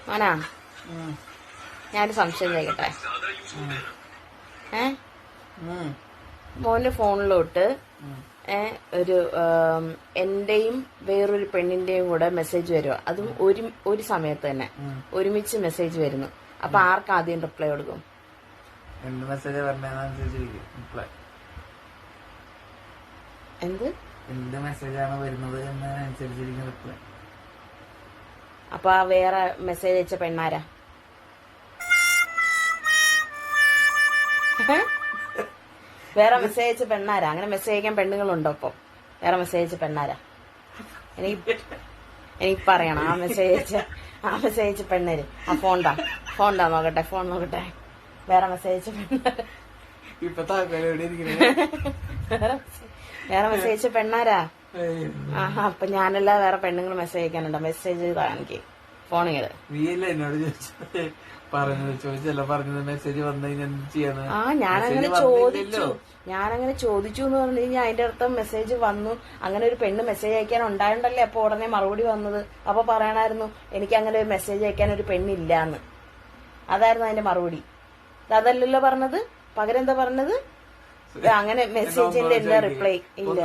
മോനാ ഞാനൊരു സംശയം ചോദിക്കട്ടെ. മോന്റെ ഫോണിലോട്ട് ഒരു എന്റെയും വേറൊരു പെണ്ണിന്റെയും കൂടെ മെസ്സേജ് വരുക. അതും ഒരു സമയത്ത് തന്നെ ഒരുമിച്ച് മെസ്സേജ് വരുന്നു. അപ്പൊ ആർക്ക് ആദ്യം റിപ്ലൈ കൊടുക്കും? എന്ത് മെസ്സേജ് എന്ത് മെസ്സേജാണ് വരുന്നത് എന്നതിനനുസരിച്ചിരിക്കും റിപ്ലൈ. അപ്പൊ ആ വേറെ മെസ്സേജ് അയച്ച പെണ്ണാരാ? വേറെ മെസ്സേജ് അയച്ച പെണ്ണാരാ? അങ്ങനെ മെസ്സേജ് അയക്കാൻ പെണ്ണുങ്ങളുണ്ടോ? അപ്പൊ വേറെ മെസ്സേജ് അയച്ച പെണ്ണാരാ? എനിക്ക് പറയണം. ആ മെസ്സേജ് അയച്ച പെണ്ണേര്. ആ ഫോണ്ടാ നോക്കട്ടെ. ഫോൺ നോക്കട്ടെ. വേറെ മെസ്സേജ് അയച്ച പെണ്ണാരാ? വേറെ മെസ്സേജ് അയച്ച പെണ്ണാരാ? അപ്പൊ ഞാനല്ല വേറെ പെണ്ണുങ്ങൾ മെസ്സേജ് അയക്കാനുണ്ടോ? മെസ്സേജ് ചെയ്താ എനിക്ക് ഫോണില്. എന്നോട് പറഞ്ഞത് മെസ്സേജ് വന്നു കഴിഞ്ഞാൽ എന്ത് ചെയ്യാന്ന്? ഞാനങ്ങനെ ചോദിച്ചു എന്ന് പറഞ്ഞു കഴിഞ്ഞാൽ അതിന്റെ അർത്ഥം മെസ്സേജ് വന്നു. അങ്ങനെ ഒരു പെണ്ണ് മെസ്സേജ് അയക്കാൻ ഉണ്ടായിണ്ടല്ലേ അപ്പൊ ഉടനെ മറുപടി വന്നത്. അപ്പൊ പറയണായിരുന്നു എനിക്ക് അങ്ങനെ ഒരു മെസ്സേജ് അയക്കാൻ ഒരു പെണ്ണില്ലാന്ന്. അതായിരുന്നു അതിന്റെ മറുപടി. അതല്ലല്ലോ പറഞ്ഞത്. പകരം എന്താ പറഞ്ഞത്? അങ്ങനെ മെസ്സേജിന്റെ എന്താ റിപ്ലൈ ഇല്ല.